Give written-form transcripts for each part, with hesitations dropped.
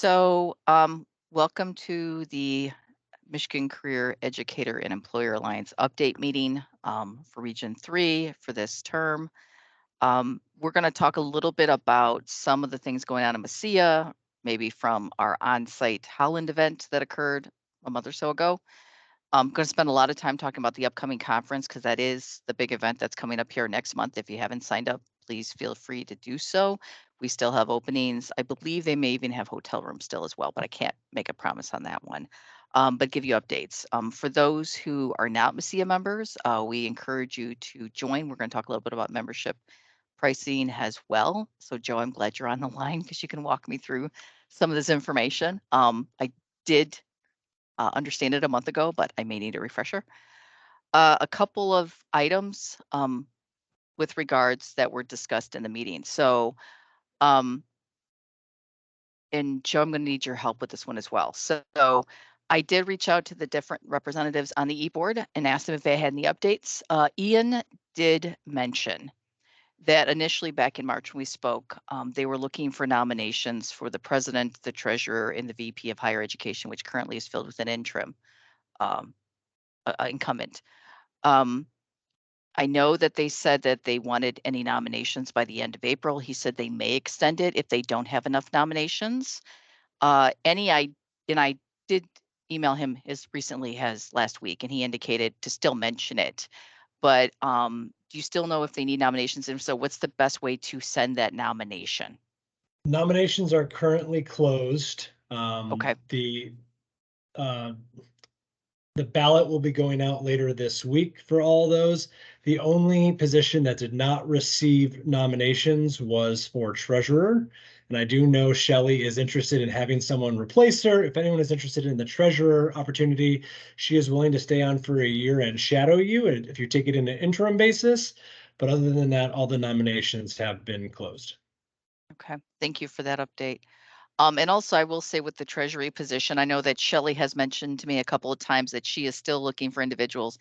Welcome to the Michigan Career Educator and Employer Alliance update meeting for Region 3 for this term. We're going to talk a little bit about some of the things going on in MCEEA, maybe from our on-site Holland event that occurred a month or so ago. I'm going to spend a lot of time talking about the upcoming conference because that is the big event that's coming up here next month. If you haven't signed up, please feel free to do so. We still have openings. I believe they may even have hotel rooms still as well, but I can't make a promise on that one. But give you updates. For those who are not MCEEA members, we encourage you to join. We're going to talk a little bit about membership pricing as well. So Joe, I'm glad you're on the line because you can walk me through some of this information. I did understand it a month ago, but I may need a refresher. A couple of items with regards that were discussed in the meeting. So, and Joe, I'm going to need your help with this one as well. So I did reach out to the different representatives on the e-board and asked them if they had any updates. Ian did mention that initially back in March when we spoke, they were looking for nominations for the president, the treasurer, and the VP of higher education, which currently is filled with an interim incumbent. I know that they said that they wanted any nominations by the end of April. He said they may extend it if they don't have enough nominations. I did email him as recently as last week, and he indicated to still mention it. But do you still know if they need nominations? And if so, what's the best way to send that nomination? Nominations are currently closed. Okay. The ballot will be going out later this week for all those. The only position that did not receive nominations was for treasurer. And I do know Shelley is interested in having someone replace her. If anyone is interested in the treasurer opportunity, she is willing to stay on for a year and shadow you if you take it in an interim basis. But other than that, all the nominations have been closed. Okay. Thank you for that update. And also, I will say with the treasury position, I know that Shelley has mentioned to me a couple of times that she is still looking for individuals,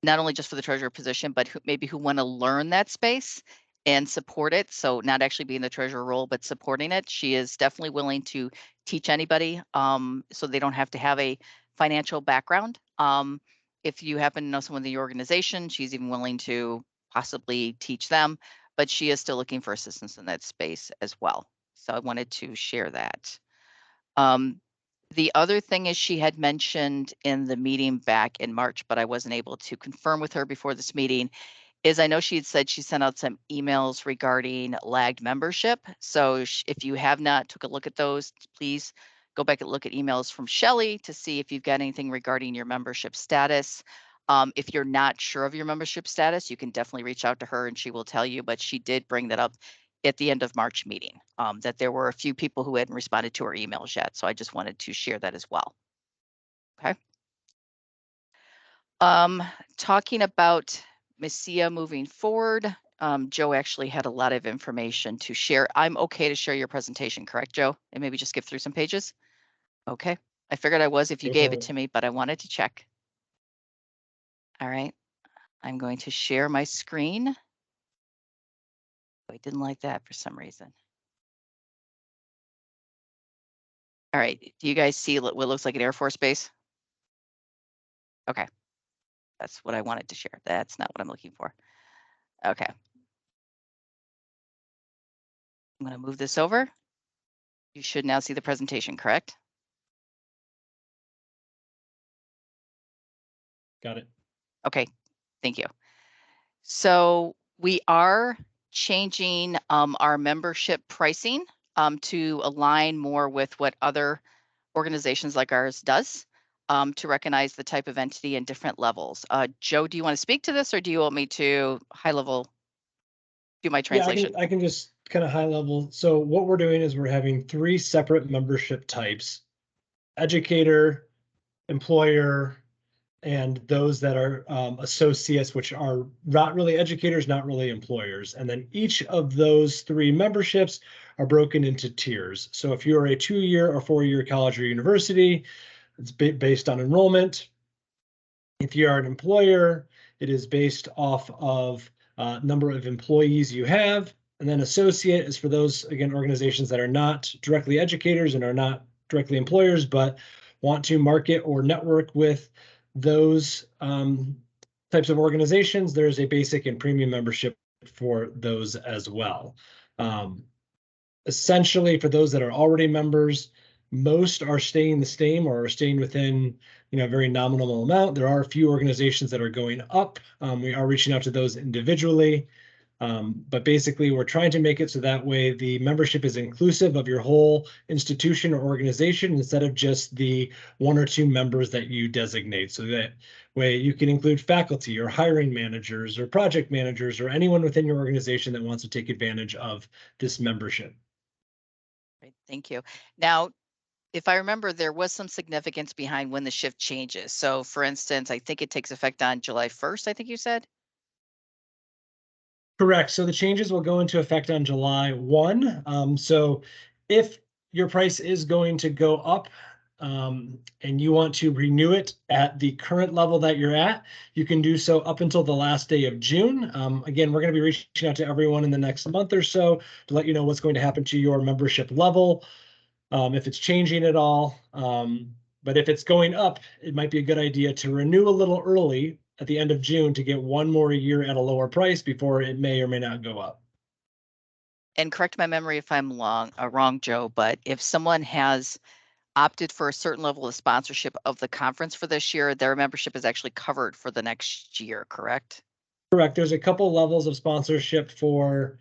not only just for the treasurer position, but who want to learn that space and support it. So not actually being the treasurer role, but supporting it. She is definitely willing to teach anybody so they don't have to have a financial background. If you happen to know someone in the organization, she's even willing to possibly teach them, but she is still looking for assistance in that space as well. So I wanted to share that. The other thing is she had mentioned in the meeting back in March, but I wasn't able to confirm with her before this meeting, is I know she had said she sent out some emails regarding lagged membership. So if you have not took a look at those, please go back and look at emails from Shelley to see if you've got anything regarding your membership status. If you're not sure of your membership status, you can definitely reach out to her and she will tell you, but she did bring that up at the end of March meeting, that there were a few people who hadn't responded to her emails yet. So I just wanted to share that as well. Okay. Talking about MCEEA moving forward, Joe actually had a lot of information to share. I'm okay to share your presentation, correct, Joe? And maybe just skip through some pages? Okay. I figured I was if you gave it to me, but I wanted to check. All right. I'm going to share my screen. I didn't like that for some reason. All right. Do you guys see what looks like an Air Force base? Okay. That's what I wanted to share. That's not what I'm looking for. Okay. I'm going to move this over. You should now see the presentation, correct? Got it. Okay. Thank you. So we are changing our membership pricing to align more with what other organizations like ours does to recognize the type of entity and different levels. Joe, do you want to speak to this or do you want me to high level do my translation? Yeah, I can just kind of high level. So what we're doing is we're having 3 separate membership types: educator, employer, and those that are associates, which are not really educators, not really employers. And then each of those 3 memberships are broken into tiers. So if you're a 2-year or 4-year college or university, it's based on enrollment. If you are an employer, it is based off of number of employees you have. And then associate is for those, again, organizations that are not directly educators and are not directly employers, but want to market or network with those types of organizations. There's a basic and premium membership for those as well. Essentially, for those that are already members, most are staying the same or are staying within a very nominal amount. There are a few organizations that are going up. We are reaching out to those individually. But basically, we're trying to make it so that way the membership is inclusive of your whole institution or organization instead of just the one or two members that you designate. So that way you can include faculty or hiring managers or project managers or anyone within your organization that wants to take advantage of this membership. Great, thank you. Now, if I remember, there was some significance behind when the shift changes. So for instance, I think it takes effect on July 1st, I think you said? Correct. So the changes will go into effect on July 1. So if your price is going to go up and you want to renew it at the current level that you're at, you can do so up until the last day of June. Again, we're going to be reaching out to everyone in the next month or so to let you know what's going to happen to your membership level, if it's changing at all. But if it's going up, it might be a good idea to renew a little early at the end of June to get one more year at a lower price before it may or may not go up. And correct my memory if I'm wrong, Joe, but if someone has opted for a certain level of sponsorship of the conference for this year, their membership is actually covered for the next year, correct? Correct. There's a couple levels of sponsorship for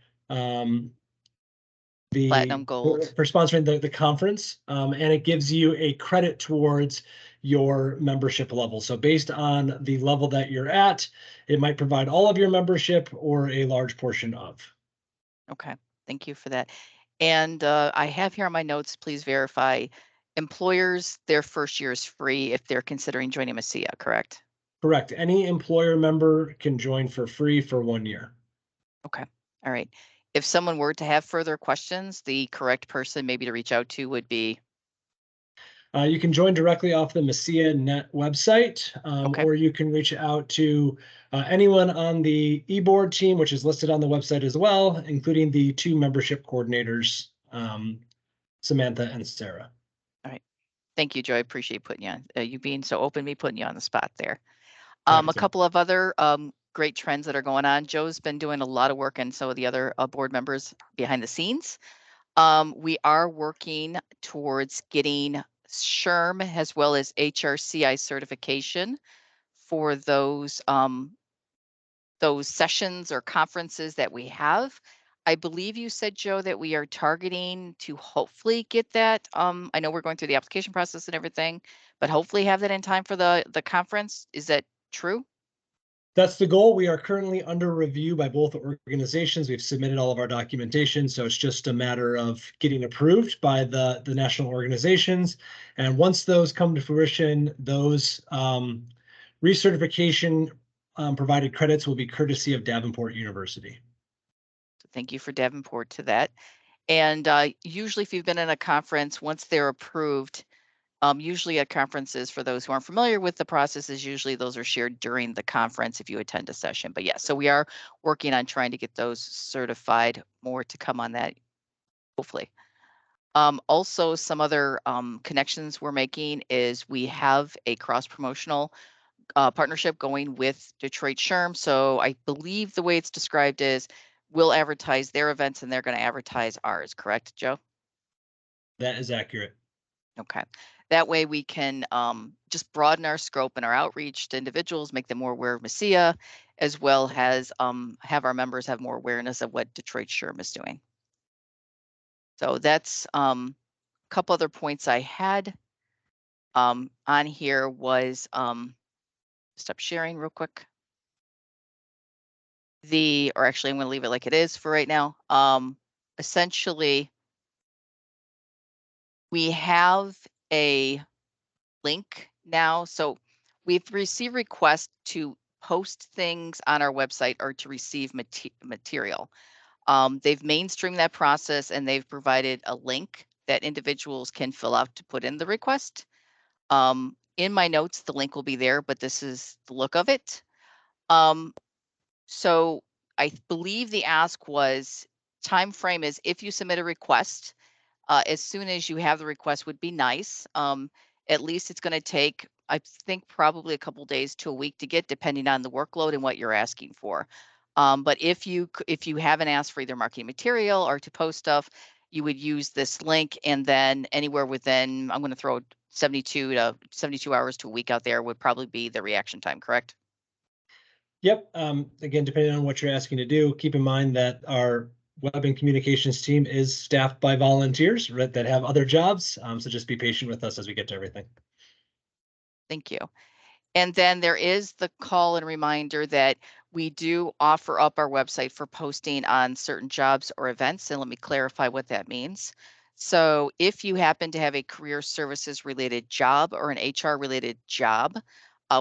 Platinum, gold. for sponsoring the conference, and it gives you a credit towards your membership level. So based on the level that you're at, it might provide all of your membership or a large portion of. Okay, thank you for that. And I have here on my notes, please verify, employers, their first year is free if they're considering joining MCEEA, correct? Correct. Any employer member can join for free for 1 year. Okay, all right. If someone were to have further questions, the correct person maybe to reach out to would be, You can join directly off the MCEEA Net website, okay, or you can reach out to anyone on the eBoard team, which is listed on the website as well, including the two membership coordinators, Samantha and Sarah. all right. Thank you, Joe. I appreciate putting you on, you being so open, me putting you on the spot there. Happy A to. couple of other great trends that are going on. Joe's been doing a lot of work, and so are the other board members behind the scenes. We are working towards getting SHRM as well as HRCI certification for those sessions or conferences that we have. I believe you said, Joe, that we are targeting to hopefully get that. I know we're going through the application process and everything, but hopefully have that in time for the conference. Is that true? That's the goal. We are currently under review by both organizations. We've submitted all of our documentation, so it's just a matter of getting approved by the national organizations. And once those come to fruition, those recertification provided credits will be courtesy of Davenport University. So thank you for Davenport to that. And usually, if you've been in a conference, once they're approved, usually at conferences, for those who aren't familiar with the processes, usually those are shared during the conference if you attend a session. But yeah, so we are working on trying to get those certified. More to come on that, hopefully. Also, some other connections we're making is we have a cross promotional partnership going with Detroit SHRM. So I believe the way it's described is we'll advertise their events and they're going to advertise ours, correct, Joe? That is accurate. Okay. That way we can just broaden our scope and our outreach to individuals, make them more aware of MCEEA, as well as have our members have more awareness of what Detroit SHRM is doing. So that's a couple other points I had on here was, stop sharing real quick. Or actually I'm going to leave it like it is for right now. Essentially, we have a link now. So we've received requests to post things on our website or to receive material. They've mainstreamed that process and they've provided a link that individuals can fill out to put in the request. In my notes, the link will be there, but this is the look of it. So I believe the ask was time frame is if you submit a request, as soon as you have the request would be nice. At least it's going to take, I think, probably a couple days to a week to get, depending on the workload and what you're asking for. But if you haven't asked for either marketing material or to post stuff, you would use this link, and then anywhere within, I'm going to throw 72 hours to a week out there would probably be the reaction time, correct? Yep. Again, depending on what you're asking to do, keep in mind that our web and communications team is staffed by volunteers, right, that have other jobs. So just be patient with us as we get to everything. Thank you. And then there is the call and reminder that we do offer up our website for posting on certain jobs or events. And let me clarify what that means. So if you happen to have a career services related job or an HR related job,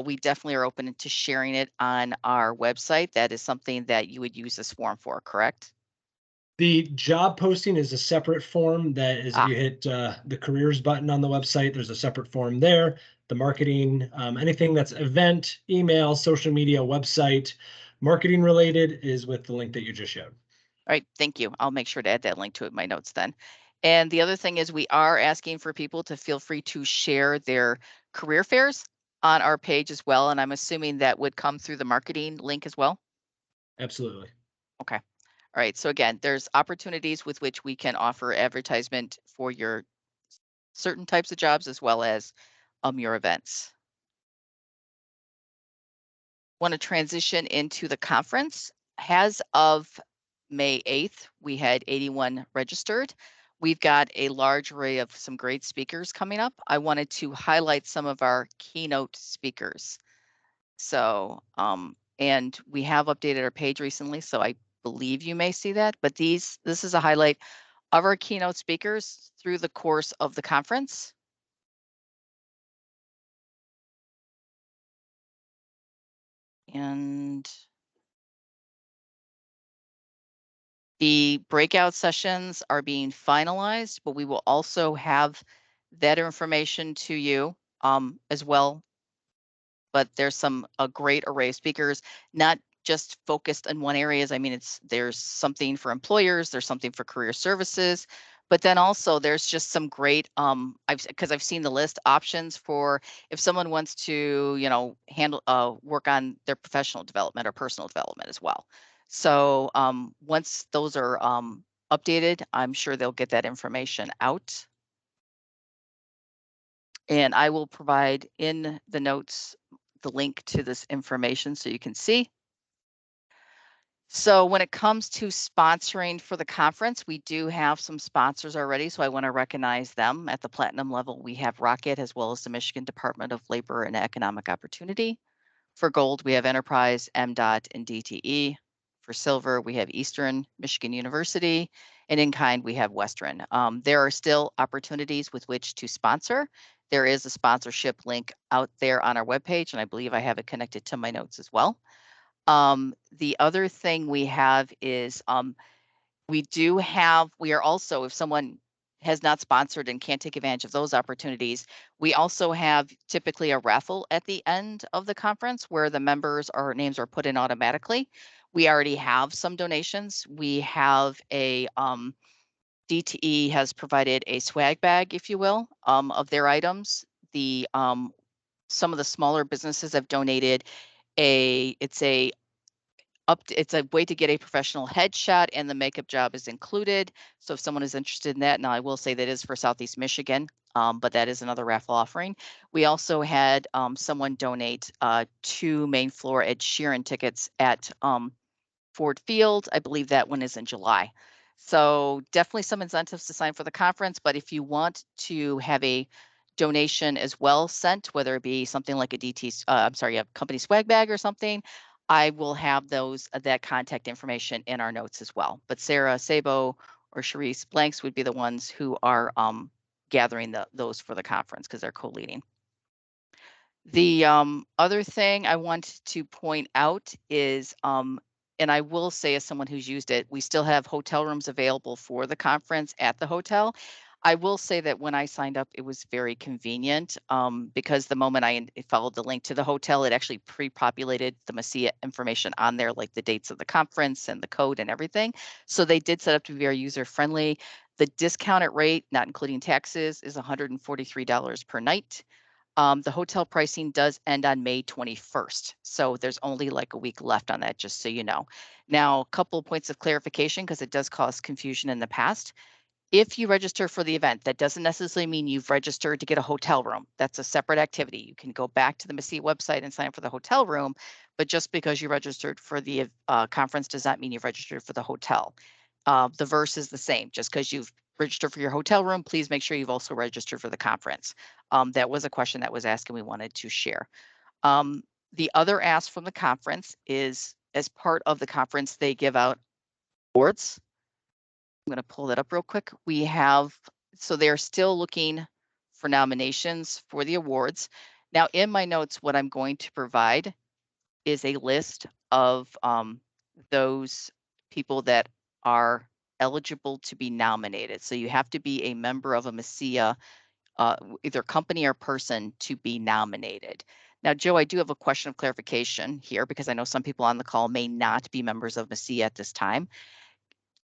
we definitely are open to sharing it on our website. That is something that you would use this form for, correct? The job posting is a separate form that is, if Ah, you hit the careers button on the website, there's a separate form there. The marketing, anything that's event, email, social media, website, marketing related is with the link that you just showed. all right, thank you. I'll make sure to add that link to it in my notes then. And the other thing is we are asking for people to feel free to share their career fairs on our page as well. And I'm assuming that would come through the marketing link as well. Absolutely. Okay. All right. So again, there's opportunities with which we can offer advertisement for your certain types of jobs as well as your events. Want to transition into the conference. As of May 8th, we had 81 registered. We've got a large array of some great speakers coming up. I wanted to highlight some of our keynote speakers. So, and we have updated our page recently, so I believe you may see that, but this is a highlight of our keynote speakers through the course of the conference. And the breakout sessions are being finalized, but we will also have that information to you as well. But there's a great array of speakers, not just focused in one areas. I mean, there's something for employers, there's something for career services, but then also there's just some great because I've seen the list options for if someone wants to, handle work on their professional development or personal development as well. So once those are updated, I'm sure they'll get that information out. And I will provide in the notes the link to this information so you can see. So when it comes to sponsoring for the conference, we do have some sponsors already, so I want to recognize them. At the platinum level, we have Rocket as well as the Michigan Department of Labor and Economic Opportunity. For gold, we have Enterprise, MDOT, and DTE. For silver, we have Eastern Michigan University, and in kind, we have Western. There are still opportunities with which to sponsor. There is a sponsorship link out there on our webpage, and I believe I have it connected to my notes as well. The other thing we have is we are also, if someone has not sponsored and can't take advantage of those opportunities, we also have typically a raffle at the end of the conference where the members or names are put in automatically. We already have some donations. We have a DTE has provided a swag bag, if you will, of their items. The some of the smaller businesses have donated it's a way to get a professional headshot, and the makeup job is included. So if someone is interested in that, now I will say that is for Southeast Michigan, but that is another raffle offering. We also had someone donate 2 main floor Ed Sheeran tickets at Ford Field. I believe that one is in July. So definitely some incentives to sign for the conference, but if you want to have a donation as well sent, whether it be something like a company swag bag or something, I will have that contact information in our notes as well. But Sarah Sabo or Sharice Blanks would be the ones who are gathering those for the conference because they're co-leading. The other thing I want to point out is, and I will say as someone who's used it, we still have hotel rooms available for the conference at the hotel. I will say that when I signed up, it was very convenient, because the moment I followed the link to the hotel, it actually pre-populated the MCEEA information on there, like the dates of the conference and the code and everything. So they did set up to be very user-friendly. The discounted rate, not including taxes, is $143 per night. The hotel pricing does end on May 21st, so there's only like a week left on that, just so you know. Now, a couple of points of clarification, because it does cause confusion in the past. If you register for the event, that doesn't necessarily mean you've registered to get a hotel room. That's a separate activity. You can go back to the MCEEA website and sign up for the hotel room, but just because you registered for the conference does not mean you've registered for the hotel. The verse is the same. Just because you've registered for your hotel room, please make sure you've also registered for the conference. That was a question that was asked and we wanted to share. The other ask from the conference is, as part of the conference, they give out awards. I'm going to pull that up real quick. So they're still looking for nominations for the awards. Now, in my notes, what I'm going to provide is a list of those people that are eligible to be nominated. So you have to be a member of a MCEEA, either company or person, to be nominated. Now, Joe, I do have a question of clarification here, because I know some people on the call may not be members of MCEEA at this time.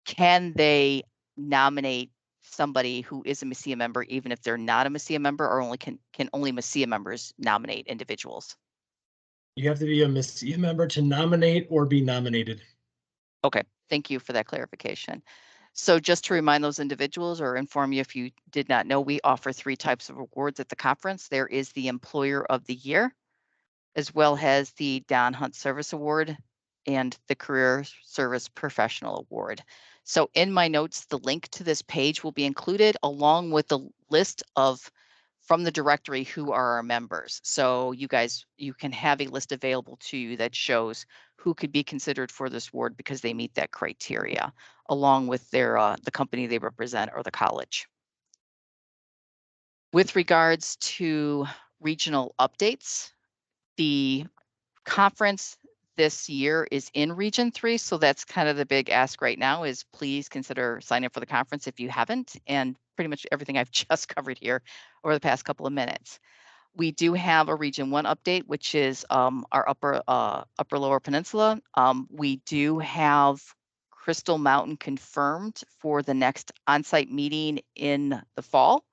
Can they nominate somebody who is a MCEEA member, even if they're not a MCEEA member, or can only MCEEA members nominate individuals? You have to be a MCEEA member to nominate or be nominated. Okay, thank you for that clarification. So just to remind those individuals, or inform you if you did not know, we offer 3 types of awards at the conference. There is the Employer of the Year, as well as the Don Hunt Service Award and the Career Service Professional Award. So in my notes, the link to this page will be included, along with the list of, from the directory, who are our members. So you can have a list available to you that shows who could be considered for this award because they meet that criteria, along with the company they represent or the college. With regards to regional updates, the conference this year is in Region 3, so that's kind of the big ask right now, is please consider signing up for the conference if you haven't, and pretty much everything I've just covered here over the past couple of minutes. We do have a Region 1 update, which is our upper lower peninsula. We do have Crystal Mountain confirmed for the next on-site meeting in the fall.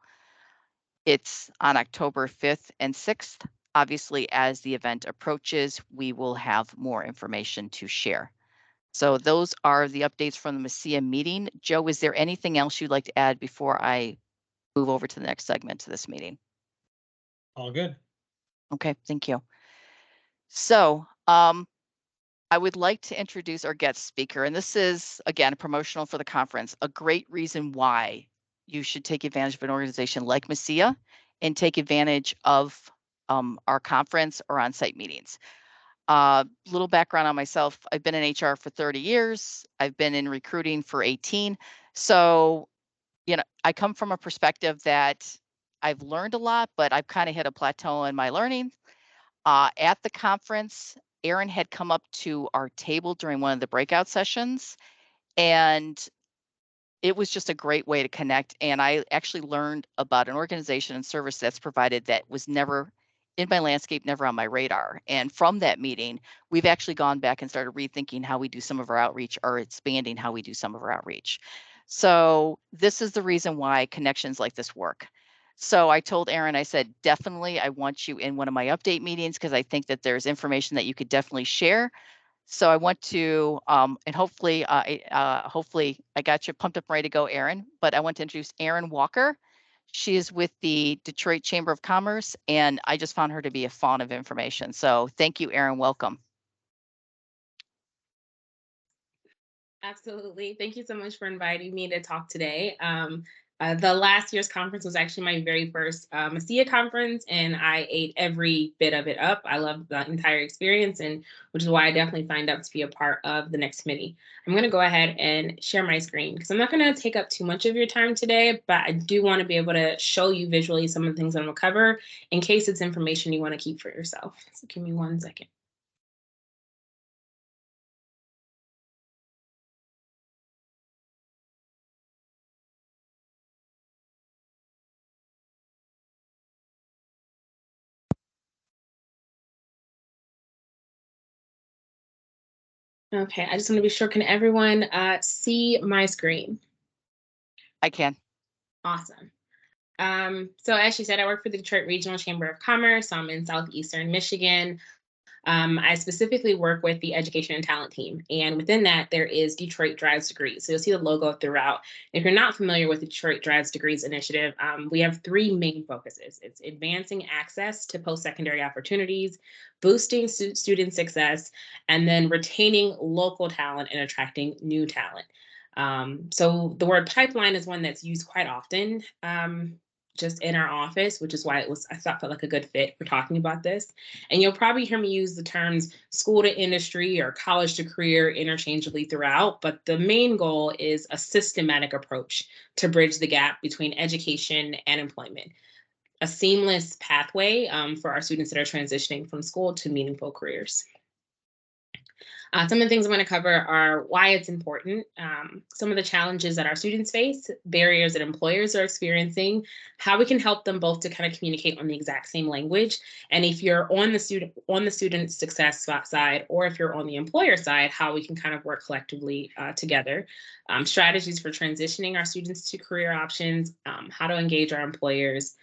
It's on October 5th and 6th. Obviously, as the event approaches, we will have more information to share. So those are the updates from the MCEEA meeting. Joe, is there anything else you'd like to add before I move over to the next segment to this meeting? All good. Okay, thank you. So I would like to introduce our guest speaker, and this is, again, promotional for the conference, a great reason why you should take advantage of an organization like MCEEA and take advantage of our conference or on-site meetings. Little background on myself. I've been in HR for 30 years. I've been in recruiting for 18. So, I come from a perspective that I've learned a lot, but I've kind of hit a plateau in my learning. At the conference, Erin had come up to our table during one of the breakout sessions, and it was just a great way to connect. And I actually learned about an organization and service that's provided that was never in my landscape, never on my radar. And from that meeting, we've actually gone back and started rethinking how we do some of our outreach, or expanding how we do some of our outreach. So this is the reason why connections like this work. So I told Erin, I said, definitely, I want you in one of my update meetings, because I think that there's information that you could definitely share. So I want to, and hopefully I got you pumped up and ready to go, Erin, but I want to introduce Erin Walker. She is with the Detroit Chamber of Commerce, and I just found her to be a font of information. So thank you, Erin. Welcome. Absolutely. Thank you so much for inviting me to talk today. The last year's conference was actually my very first MCEEA conference, and I ate every bit of it up. I loved the entire experience, and which is why I definitely signed up to be a part of the next committee. I'm going to go ahead and share my screen, because I'm not going to take up too much of your time today, but I do want to be able to show you visually some of the things I'm going to cover in case it's information you want to keep for yourself. So give me 1 second. Okay, I just want to be sure, can everyone see my screen? I can. Awesome. So as she said, I work for the Detroit Regional Chamber of Commerce. I'm in Southeastern Michigan. I specifically work with the education and talent team. And within that, there is Detroit Drives Degrees. So you'll see the logo throughout. If you're not familiar with the Detroit Drives Degrees initiative, we have three main focuses. It's advancing access to post-secondary opportunities, boosting student success, and then retaining local talent and attracting new talent. So the word pipeline is one that's used quite often. Just in our office, which is why I thought felt like a good fit for talking about this. And you'll probably hear me use the terms school to industry or college to career interchangeably throughout, but the main goal is a systematic approach to bridge the gap between education and employment, a seamless pathway for our students that are transitioning from school to meaningful careers. Some of the things I'm going to cover are why it's important, some of the challenges that our students face, barriers that employers are experiencing, how we can help them both to kind of communicate on the exact same language, and if you're on the student success side, or if you're on the employer side, how we can kind of work collectively together. Strategies for transitioning our students to career options, how to engage our employers,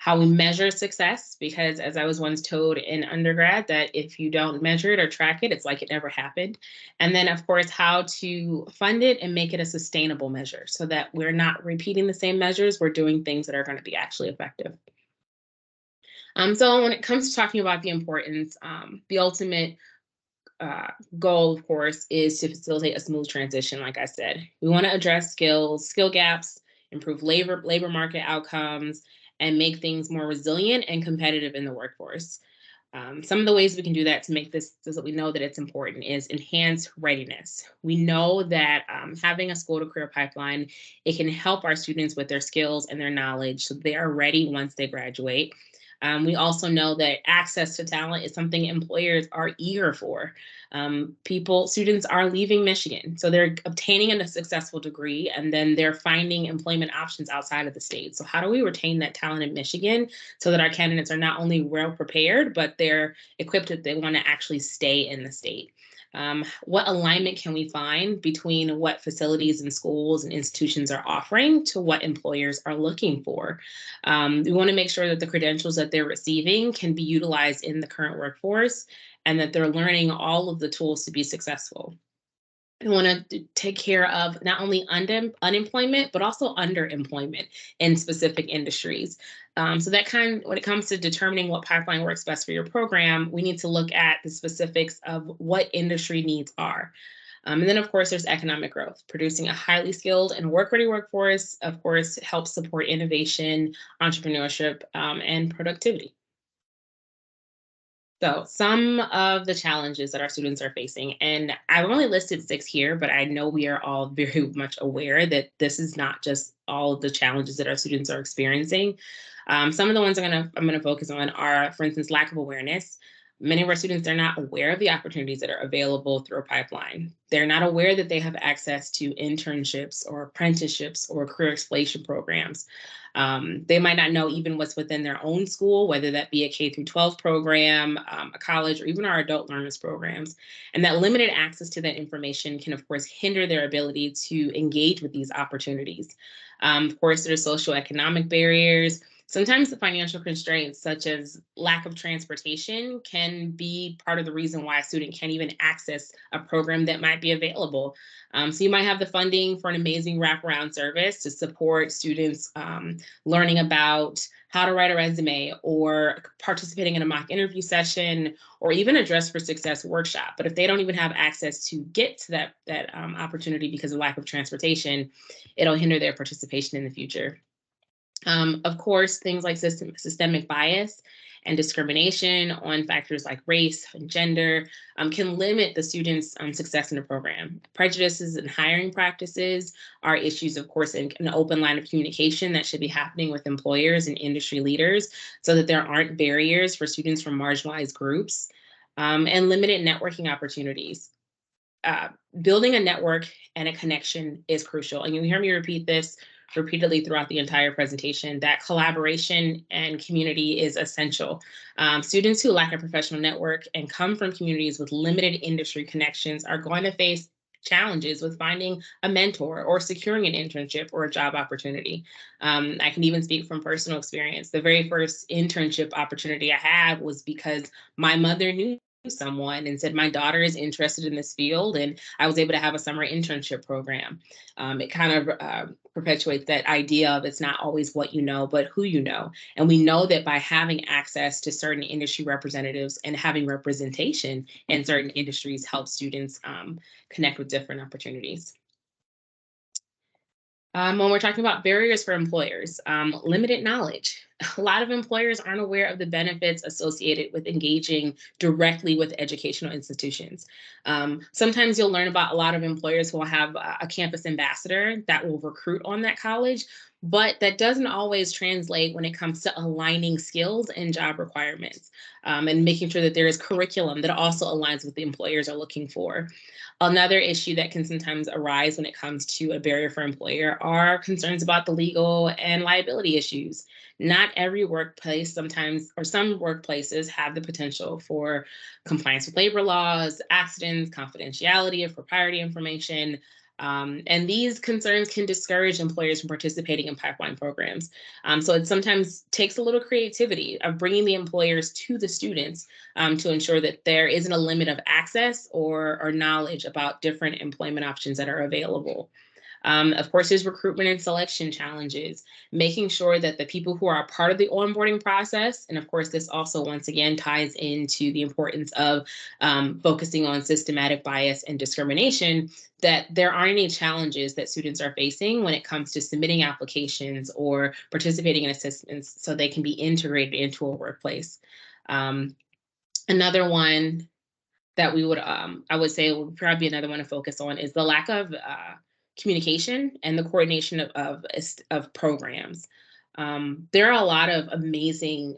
how we measure success, because as I was once told in undergrad, that if you don't measure it or track it, it's like it never happened. And then, of course, how to fund it and make it a sustainable measure so that we're not repeating the same measures, we're doing things that are going to be actually effective. So when it comes to talking about the importance, the ultimate goal, of course, is to facilitate a smooth transition. Like I said, we want to address skill gaps, improve labor market outcomes, and make things more resilient and competitive in the workforce. Some of the ways we can do that to make this so that we know that it's important is enhance readiness. We know that having a school to career pipeline, it can help our students with their skills and their knowledge so they are ready once they graduate. We also know that access to talent is something employers are eager for. Students are leaving Michigan, so they're obtaining a successful degree and then they're finding employment options outside of the state. So how do we retain that talent in Michigan so that our candidates are not only well prepared, but they're equipped if they want to actually stay in the state? What alignment can we find between what facilities and schools and institutions are offering to what employers are looking for? We want to make sure that the credentials that they're receiving can be utilized in the current workforce and that they're learning all of the tools to be successful. We want to take care of not only unemployment, but also underemployment in specific industries. So that when it comes to determining what pipeline works best for your program, we need to look at the specifics of what industry needs are. And then, of course, there's economic growth. Producing a highly skilled and work-ready workforce, of course, helps support innovation, entrepreneurship, and productivity. So some of the challenges that our students are facing, and I've only listed 6 here, but I know we are all very much aware that this is not just all of the challenges that our students are experiencing. Some of the ones I'm gonna focus on are, for instance, lack of awareness. Many of our students are not aware of the opportunities that are available through a pipeline. They're not aware that they have access to internships or apprenticeships or career exploration programs. They might not know even what's within their own school, whether that be a K through 12 program, a college, or even our adult learners programs. And that limited access to that information can, of course, hinder their ability to engage with these opportunities. Of course, there's socioeconomic barriers. Sometimes the financial constraints, such as lack of transportation, can be part of the reason why a student can't even access a program that might be available. So you might have the funding for an amazing wraparound service to support students learning about how to write a resume or participating in a mock interview session or even a Dress for Success workshop. But if they don't even have access to get to that opportunity because of lack of transportation, it'll hinder their participation in the future. Of course, things like systemic bias and discrimination on factors like race and gender can limit the students' success in the program. Prejudices and hiring practices are issues, of course, in an open line of communication that should be happening with employers and industry leaders so that there aren't barriers for students from marginalized groups, and limited networking opportunities. Building a network and a connection is crucial. And you hear me repeat this repeatedly throughout the entire presentation that collaboration and community is essential. Students who lack a professional network and come from communities with limited industry connections are going to face challenges with finding a mentor or securing an internship or a job opportunity. I can even speak from personal experience. The very first internship opportunity I had was because my mother knew someone and said, my daughter is interested in this field, and I was able to have a summer internship program. It kind of perpetuates that idea of it's not always what you know, but who you know. And we know that by having access to certain industry representatives and having representation in certain industries helps students connect with different opportunities. When we're talking about barriers for employers, limited knowledge. A lot of employers aren't aware of the benefits associated with engaging directly with educational institutions. Sometimes you'll learn about a lot of employers who will have a campus ambassador that will recruit on that college, but that doesn't always translate when it comes to aligning skills and job requirements, and making sure that there is curriculum that also aligns with the employers are looking for. Another issue that can sometimes arise when it comes to a barrier for employer are concerns about the legal and liability issues. Not every workplace sometimes, or some workplaces have the potential for compliance with labor laws, accidents, confidentiality of proprietary information. And these concerns can discourage employers from participating in pipeline programs. So it sometimes takes a little creativity of bringing the employers to the students to ensure that there isn't a limit of access or knowledge about different employment options that are available. Of course, there's recruitment and selection challenges, making sure that the people who are a part of the onboarding process, and of course, this also once again ties into the importance of focusing on systematic bias and discrimination, that there aren't any challenges that students are facing when it comes to submitting applications or participating in assessments so they can be integrated into a workplace. Another one that we would, I would say would probably be another one to focus on is the lack of communication and the coordination of programs. There are a lot of amazing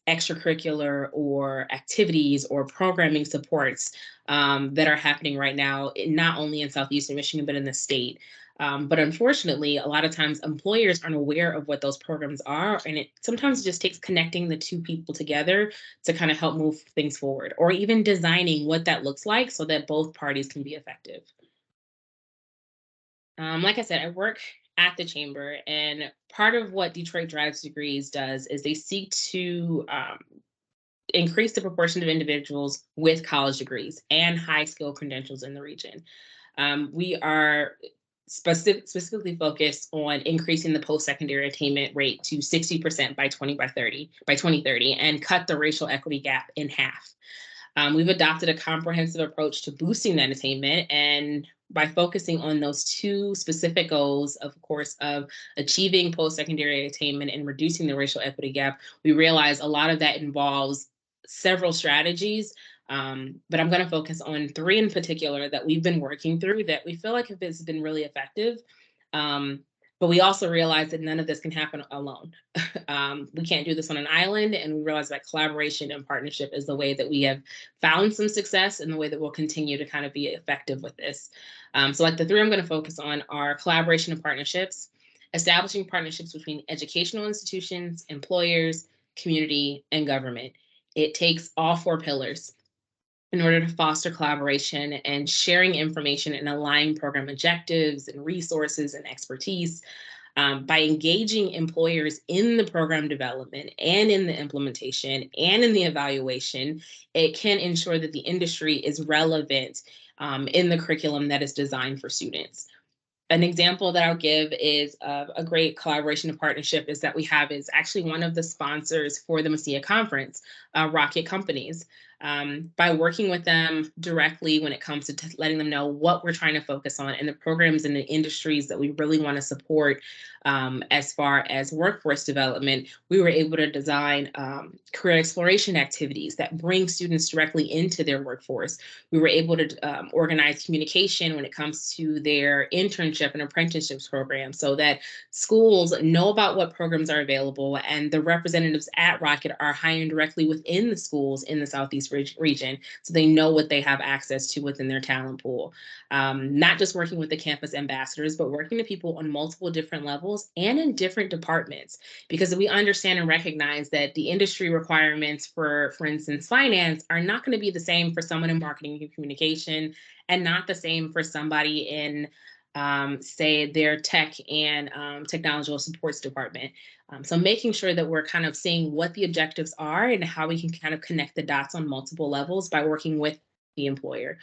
extracurricular or activities or programming supports that are happening right now, not only in Southeastern Michigan, but in the state. But unfortunately, a lot of times employers aren't aware of what those programs are. And it sometimes just takes connecting the two people together to kind of help move things forward, or even designing what that looks like so that both parties can be effective. Like I said, I work at the chamber, and part of what Detroit Drives Degrees does is they seek to increase the proportion of individuals with college degrees and high skill credentials in the region. We are specifically focused on increasing the post-secondary attainment rate to 60% by 2030, and cut the racial equity gap in half. We've adopted a comprehensive approach to boosting that attainment, and by focusing on those two specific goals, of course, of achieving post-secondary attainment and reducing the racial equity gap, we realize a lot of that involves several strategies. But I'm going to focus on three in particular that we've been working through that we feel like have been really effective. But we also realize that none of this can happen alone. We can't do this on an island, and we realize that collaboration and partnership is the way that we have found some success and the way that we'll continue to kind of be effective with this. So like the three I'm going to focus on are collaboration and partnerships, establishing partnerships between educational institutions, employers, community, and government. It takes all four pillars in order to foster collaboration and sharing information and aligning program objectives and resources and expertise. By engaging employers in the program development and in the implementation and in the evaluation, it can ensure that the industry is relevant in the curriculum that is designed for students. An example that I'll give is a great collaboration and partnership is that we have is actually one of the sponsors for the MCEEA conference, Rocket Companies. By working with them directly when it comes to letting them know what we're trying to focus on and the programs and the industries that we really want to support as far as workforce development, we were able to design career exploration activities that bring students directly into their workforce. We were able to organize communication when it comes to their internship and apprenticeships programs so that schools know about what programs are available, and the representatives at Rocket are hiring directly within the schools in the Southeast region, so they know what they have access to within their talent pool. Not just working with the campus ambassadors, but working with people on multiple different levels and in different departments, because we understand and recognize that the industry requirements for instance, finance are not going to be the same for someone in marketing and communication, and not the same for somebody in say their tech and technological supports department. So making sure that we're kind of seeing what the objectives are and how we can kind of connect the dots on multiple levels by working with the employer.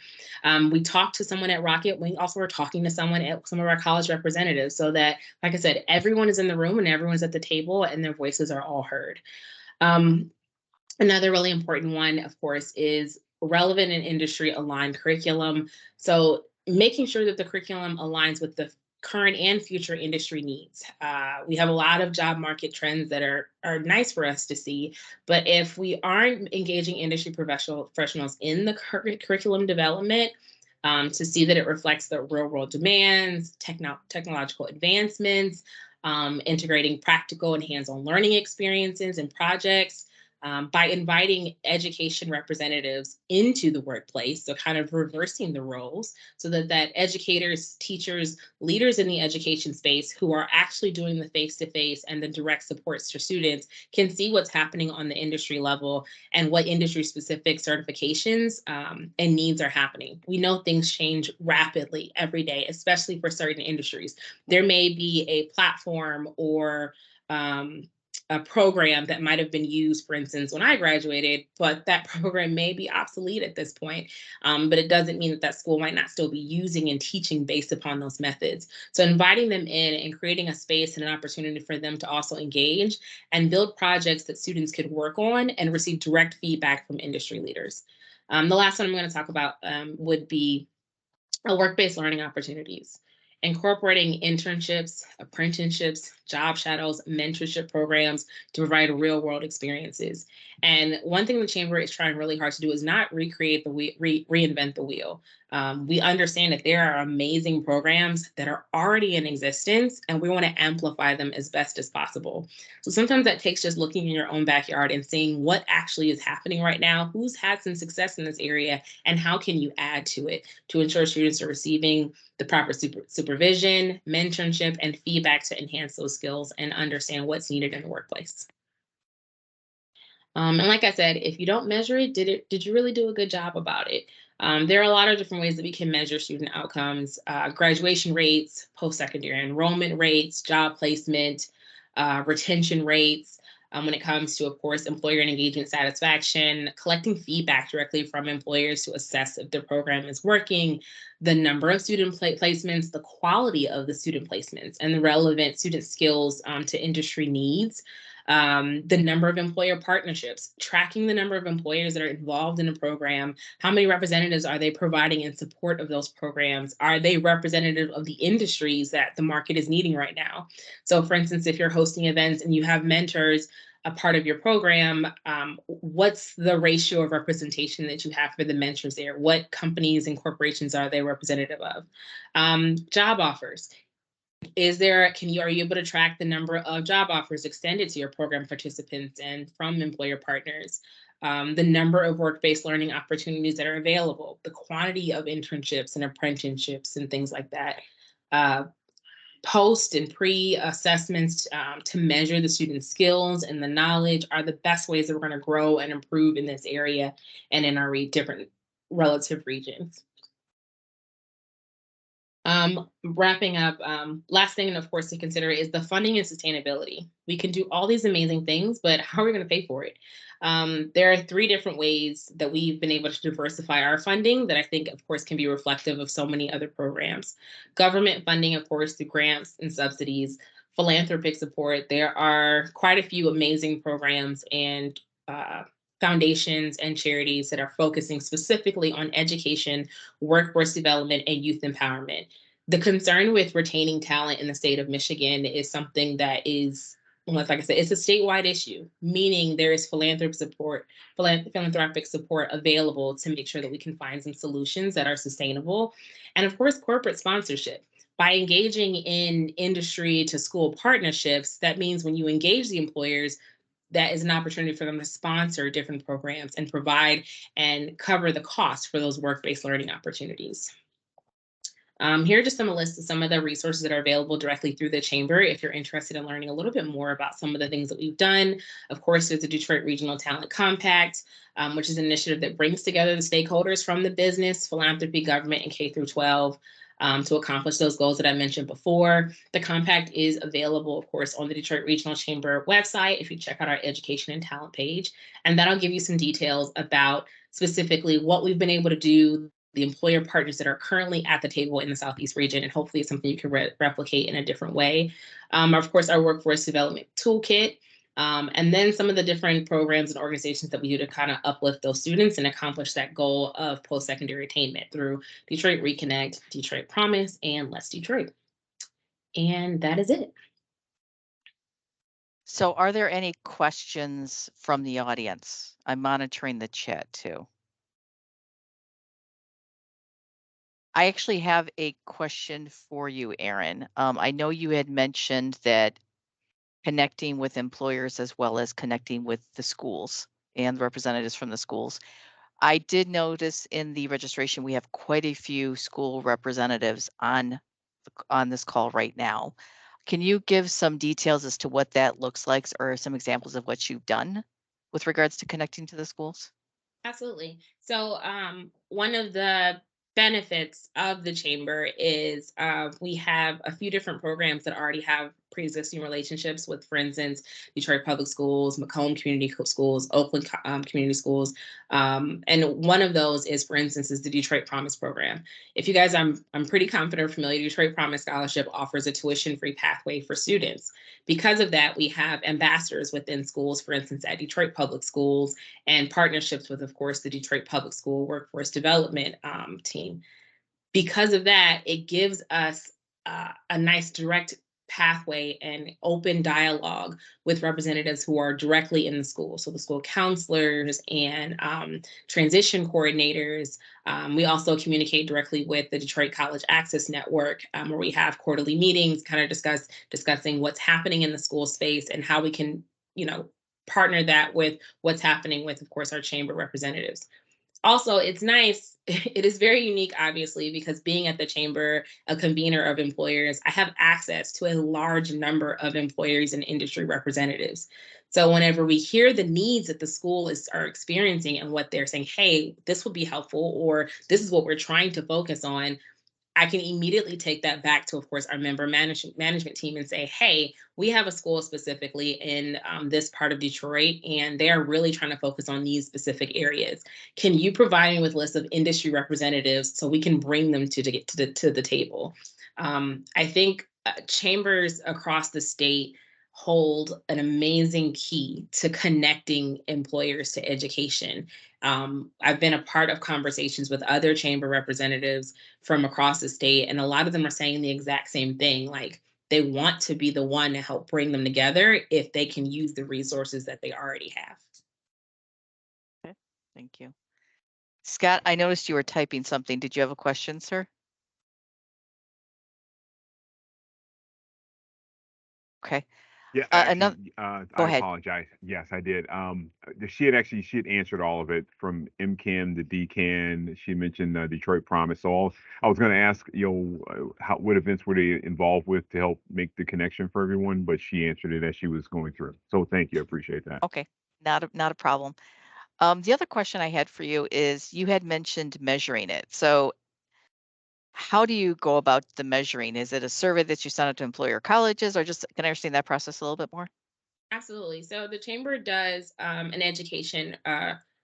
We talked to someone at Rocket. We also were talking to someone at some of our college representatives, so that, like I said, everyone is in the room and everyone's at the table and their voices are all heard. Another really important one, of course, is relevant and industry aligned curriculum. So making sure that the curriculum aligns with the current and future industry needs. We have a lot of job market trends that are nice for us to see, but if we aren't engaging industry professionals in the curriculum development to see that it reflects the real world demands, technological advancements, integrating practical and hands-on learning experiences and projects, by inviting education representatives into the workplace, so kind of reversing the roles, so that educators, teachers, leaders in the education space who are actually doing the face-to-face and the direct supports to students can see what's happening on the industry level and what industry-specific certifications and needs are happening. We know things change rapidly every day, especially for certain industries. There may be a platform or a program that might have been used, for instance, when I graduated, but that program may be obsolete at this point. But it doesn't mean that that school might not still be using and teaching based upon those methods. So inviting them in and creating a space and an opportunity for them to also engage and build projects that students could work on and receive direct feedback from industry leaders. The last one I'm going to talk about would be work-based learning opportunities. Incorporating internships, apprenticeships, job shadows, mentorship programs to provide real world experiences. And one thing the Chamber is trying really hard to do is not recreate reinvent the wheel. We understand that there are amazing programs that are already in existence, and we want to amplify them as best as possible. So sometimes that takes just looking in your own backyard and seeing what actually is happening right now, who's had some success in this area, and how can you add to it to ensure students are receiving the proper supervision, mentorship, and feedback to enhance those skills and understand what's needed in the workplace. And like I said, if you don't measure it, did you really do a good job about it? There are a lot of different ways that we can measure student outcomes: graduation rates, post-secondary enrollment rates, job placement, retention rates. When it comes to, of course, employer and engagement satisfaction, collecting feedback directly from employers to assess if their program is working, the number of student placements, the quality of the student placements, and the relevant student skills to industry needs. The number of employer partnerships, tracking the number of employers that are involved in a program, how many representatives are they providing in support of those programs? Are they representative of the industries that the market is needing right now? So for instance, if you're hosting events and you have mentors a part of your program, what's the ratio of representation that you have for the mentors there? What companies and corporations are they representative of? Job offers. Are you able to track the number of job offers extended to your program participants and from employer partners? The number of work-based learning opportunities that are available, the quantity of internships and apprenticeships and things like that. Post and pre-assessments to measure the student skills and the knowledge are the best ways that we're going to grow and improve in this area and in our different relative regions. Wrapping up, last thing, and of course, to consider is the funding and sustainability. We can do all these amazing things, but how are we going to pay for it? There are 3 different ways that we've been able to diversify our funding that I think, of course, can be reflective of so many other programs. Government funding, of course, through grants and subsidies, philanthropic support. There are quite a few amazing programs and foundations and charities that are focusing specifically on education, workforce development, and youth empowerment. The concern with retaining talent in the state of Michigan is something that is, like I said, it's a statewide issue, meaning there is philanthropic support available to make sure that we can find some solutions that are sustainable. And of course, corporate sponsorship. By engaging in industry to school partnerships, that means when you engage the employers, that is an opportunity for them to sponsor different programs and provide and cover the cost for those work-based learning opportunities. Here are just some lists of some of the resources that are available directly through the chamber if you're interested in learning a little bit more about some of the things that we've done. Of course, there's the Detroit Regional Talent Compact, which is an initiative that brings together the stakeholders from the business, philanthropy, government, and K through 12 to accomplish those goals that I mentioned before. The compact is available, of course, on the Detroit Regional Chamber website if you check out our education and talent page. And that'll give you some details about specifically what we've been able to do, the employer partners that are currently at the table in the Southeast region, and hopefully it's something you can replicate in a different way. Of course, our workforce development toolkit, and then some of the different programs and organizations that we do to kind of uplift those students and accomplish that goal of post-secondary attainment through Detroit Reconnect, Detroit Promise, and Let's Detroit. And that is it. So are there any questions from the audience? I'm monitoring the chat too. I actually have a question for you, Erin. I know you had mentioned that connecting with employers as well as connecting with the schools and representatives from the schools. I did notice in the registration, we have quite a few school representatives on this call right now. Can you give some details as to what that looks like or some examples of what you've done with regards to connecting to the schools? Absolutely. So one of the benefits of the chamber is we have a few different programs that already have pre-existing relationships with, for instance, Detroit Public Schools, Macomb Community Schools, Oakland Community Schools. And one of those is, for instance, is the Detroit Promise program. If you guys, I'm pretty confident or familiar, Detroit Promise Scholarship offers a tuition-free pathway for students. Because of that, we have ambassadors within schools, for instance, at Detroit Public Schools, and partnerships with, of course, the Detroit Public School Workforce Development team. Because of that, it gives us a nice direct pathway and open dialogue with representatives who are directly in the school. So the school counselors and transition coordinators. We also communicate directly with the Detroit College Access Network, where we have quarterly meetings, kind of discussing what's happening in the school space and how we can, partner that with what's happening with, of course, our chamber representatives. Also, it's nice. It is very unique, obviously, because being at the chamber, a convener of employers, I have access to a large number of employers and industry representatives. So whenever we hear the needs that the school are experiencing and what they're saying, hey, this would be helpful, or this is what we're trying to focus on, I can immediately take that back to, of course, our member management team and say, hey, we have a school specifically in this part of Detroit, and they are really trying to focus on these specific areas. Can you provide me with lists of industry representatives so we can bring them to the table? I think chambers across the state hold an amazing key to connecting employers to education. I've been a part of conversations with other chamber representatives from across the state, and a lot of them are saying the exact same thing. Like, they want to be the one to help bring them together if they can use the resources that they already have. Okay, thank you. Scott, I noticed you were typing something. Did you have a question, sir? Okay. Yeah, Another, actually, go I ahead. apologize. Yes, I did. She had answered all of it from MCAN to DCAN. She mentioned Detroit Promise. So I was going to ask, what events were they involved with to help make the connection for everyone? But she answered it as she was going through. So thank you. I appreciate that. Okay, not a problem. The other question I had for you is you had mentioned measuring it. So how do you go about the measuring? Is it a survey that you send out to employer colleges, or just can I understand that process a little bit more? Absolutely. So the chamber does an education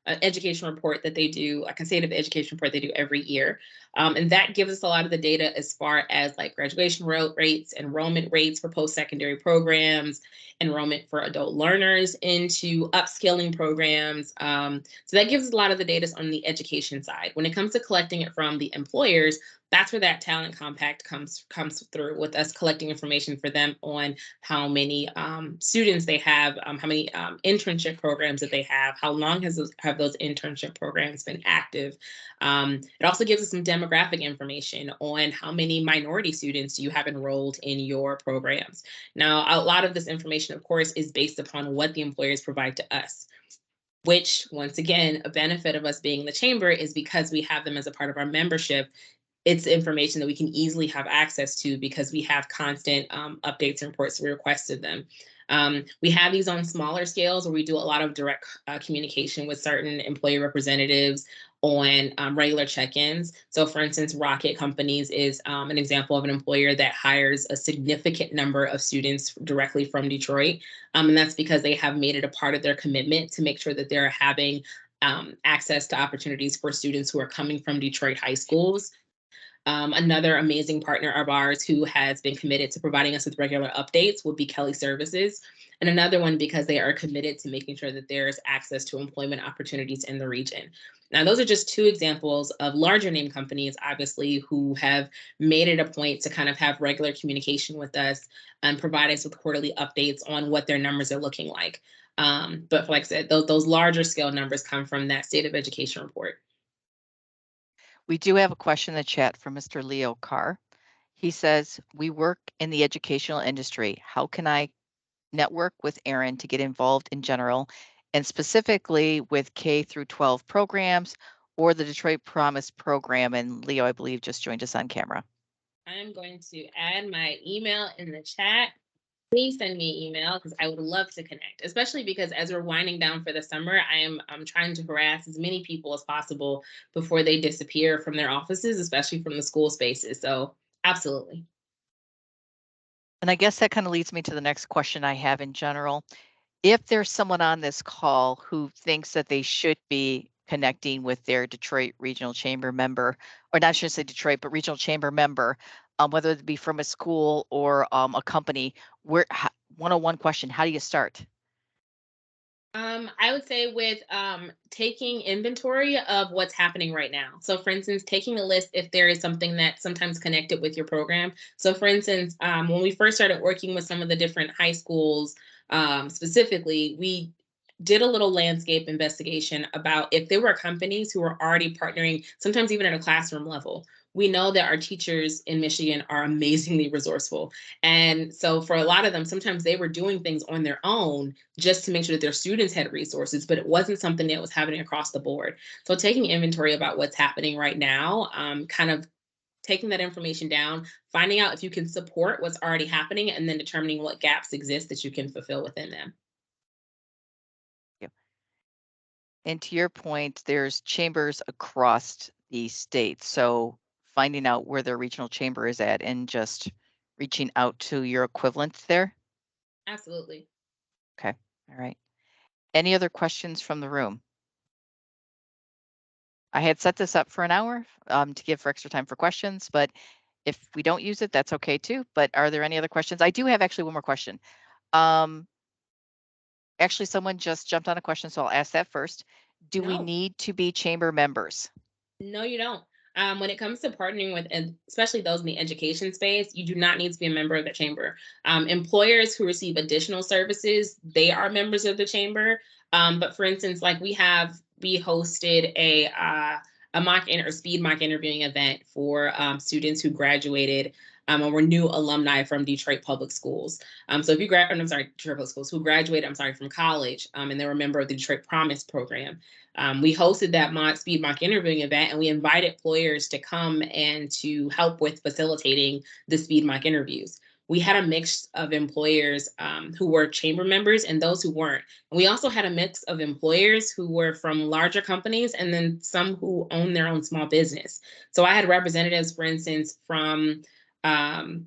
report that they do, a consecutive education report they do every year. And that gives us a lot of the data as far as like graduation rates, enrollment rates for post-secondary programs, enrollment for adult learners into upskilling programs. So that gives us a lot of the data on the education side. When it comes to collecting it from the employers, that's where that talent compact comes through, with us collecting information for them on how many students they have, how many internship programs that they have, how long have those internship programs been active. It also gives us some demographic information on how many minority students you have enrolled in your programs. Now, a lot of this information, of course, is based upon what the employers provide to us, which, once again, a benefit of us being in the chamber is because we have them as a part of our membership. It's information that we can easily have access to because we have constant updates and reports. We requested them. We have these on smaller scales where we do a lot of direct communication with certain employee representatives on regular check-ins. So for instance, Rocket Companies is an example of an employer that hires a significant number of students directly from Detroit. And that's because they have made it a part of their commitment to make sure that they're having access to opportunities for students who are coming from Detroit high schools. Another amazing partner of ours who has been committed to providing us with regular updates would be Kelly Services. And another one because they are committed to making sure that there's access to employment opportunities in the region. Now, those are just two examples of larger name companies, obviously, who have made it a point to kind of have regular communication with us and provide us with quarterly updates on what their numbers are looking like. But like I said, those larger scale numbers come from that State of Education report. We do have a question in the chat from Mr. Leo Carr. He says, we work in the educational industry. How can I network with Erin to get involved in general and specifically with K through 12 programs or the Detroit Promise program? And Leo, I believe, just joined us on camera. I'm going to add my email in the chat. Please send me an email because I would love to connect, especially because as we're winding down for the summer, I'm trying to harass as many people as possible before they disappear from their offices, especially from the school spaces. So absolutely. And I guess that kind of leads me to the next question I have in general. If there's someone on this call who thinks that they should be connecting with their Detroit Regional Chamber member, or not should say Detroit, but Regional Chamber member, whether it be from a school or a company, where 101 question, how do you start? I would say with taking inventory of what's happening right now. So for instance, taking a list if there is something that's sometimes connected with your program. So for instance, when we first started working with some of the different high schools, specifically, we did a little landscape investigation about if there were companies who were already partnering, sometimes even at a classroom level. We know that our teachers in Michigan are amazingly resourceful. And so for a lot of them, sometimes they were doing things on their own just to make sure that their students had resources, but it wasn't something that was happening across the board. So taking inventory about what's happening right now, kind of taking that information down, finding out if you can support what's already happening, and then determining what gaps exist that you can fulfill within them. And to your point, there's chambers across the state. So finding out where their regional chamber is at and just reaching out to your equivalents there. Absolutely. Okay. All right. Any other questions from the room? I had set this up for an hour to give for extra time for questions, but if we don't use it, that's okay too. But are there any other questions? I do have actually one more question. Actually, someone just jumped on a question, so I'll ask that first. Do we No. need to be chamber members? No, you don't. When it comes to partnering with, and especially those in the education space, you do not need to be a member of the chamber. Employers who receive additional services, they are members of the chamber. But for instance, like we hosted a speed mock interviewing event for students who graduated and were new alumni from Detroit Public Schools. So if you Detroit Public Schools who graduated, from college, and they were a member of the Detroit Promise program. We hosted that speed mock interviewing event, and we invited employers to come and to help with facilitating the speed mock interviews. We had a mix of employers who were chamber members and those who weren't. And we also had a mix of employers who were from larger companies and then some who own their own small business. So I had representatives, for instance, from Henry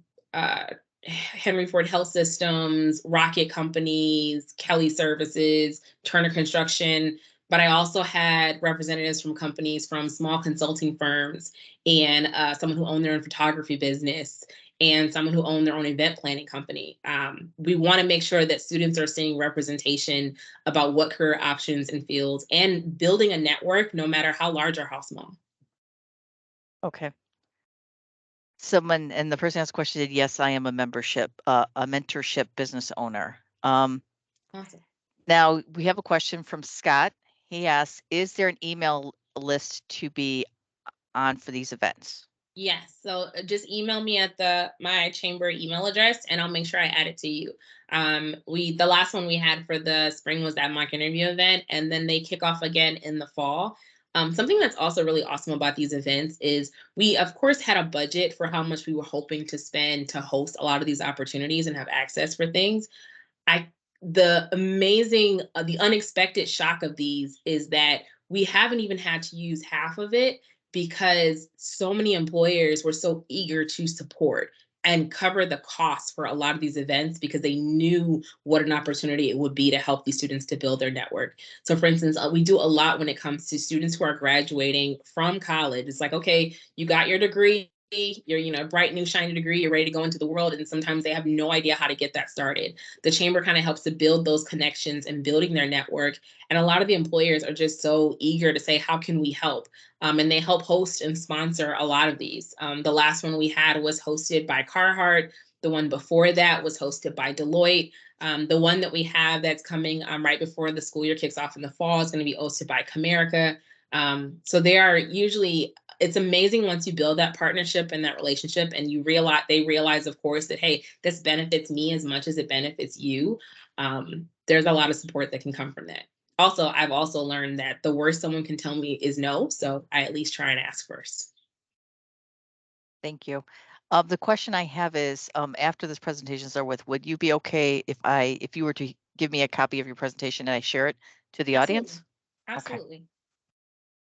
Ford Health Systems, Rocket Companies, Kelly Services, Turner Construction. But I also had representatives from companies from small consulting firms and someone who owned their own photography business and someone who owned their own event planning company. We want to make sure that students are seeing representation about what career options and fields and building a network, no matter how large or how small. Okay. Someone, and the person asked a question, said, yes, I am a mentorship business owner. Awesome. Now we have a question from Scott. He asks, is there an email list to be on for these events? Yes. So just email me at my chamber email address and I'll make sure I add it to you. The last one we had for the spring was that mock interview event, and then they kick off again in the fall. Something that's also really awesome about these events is we of course had a budget for how much we were hoping to spend to host a lot of these opportunities and have access for things. The amazing, the unexpected shock of these is that we haven't even had to use half of it because so many employers were so eager to support and cover the costs for a lot of these events because they knew what an opportunity it would be to help these students to build their network. So for instance, we do a lot when it comes to students who are graduating from college. It's like, okay, you got your degree, you're bright new shiny degree, you're ready to go into the world, and sometimes they have no idea how to get that started. The chamber kind of helps to build those connections and building their network, and a lot of the employers are just so eager to say, how can we help? And they help host and sponsor a lot of these. The last one we had was hosted by Carhartt. The one before that was hosted by Deloitte. The one that we have that's coming right before the school year kicks off in the fall is going to be hosted by Comerica. So they are usually, it's amazing once you build that partnership and that relationship and they realize, of course, that, hey, this benefits me as much as it benefits you. There's a lot of support that can come from that. Also, I've also learned that the worst someone can tell me is no. So I at least try and ask first. Thank you. The question I have is, after this presentation is over with, would you be okay if you were to give me a copy of your presentation and I share it to the audience? Absolutely. Okay.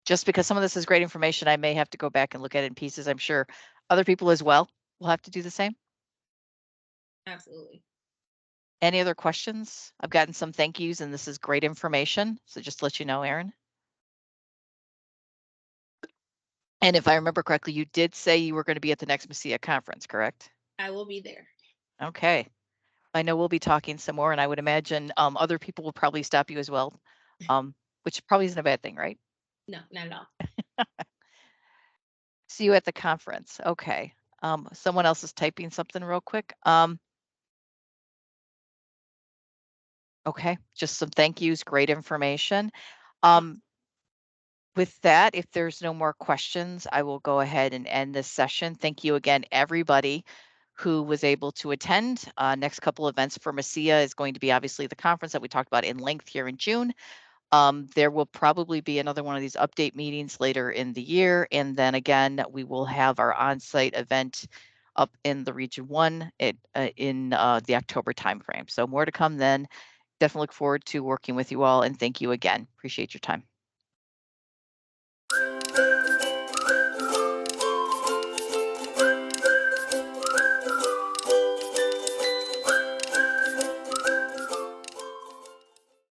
Just because some of this is great information, I may have to go back and look at it in pieces. I'm sure other people as well will have to do the same. Absolutely. Any other questions? I've gotten some thank yous and this is great information. So just to let you know, Erin. And if I remember correctly, you did say you were going to be at the next MCEEA conference, correct? I will be there. Okay. I know we'll be talking some more, and I would imagine other people will probably stop you as well, which probably isn't a bad thing, right? No, not at all. See you at the conference. Okay. Someone else is typing something real quick. Okay, just some thank yous, great information. With that, if there's no more questions, I will go ahead and end this session. Thank you again, everybody who was able to attend. Next couple events for MCEEA is going to be obviously the conference that we talked about in length here in June. There will probably be another one of these update meetings later in the year. And then again, we will have our on-site event up in the Region 1 in the October timeframe. So more to come then. Definitely look forward to working with you all, and thank you again. Appreciate your time.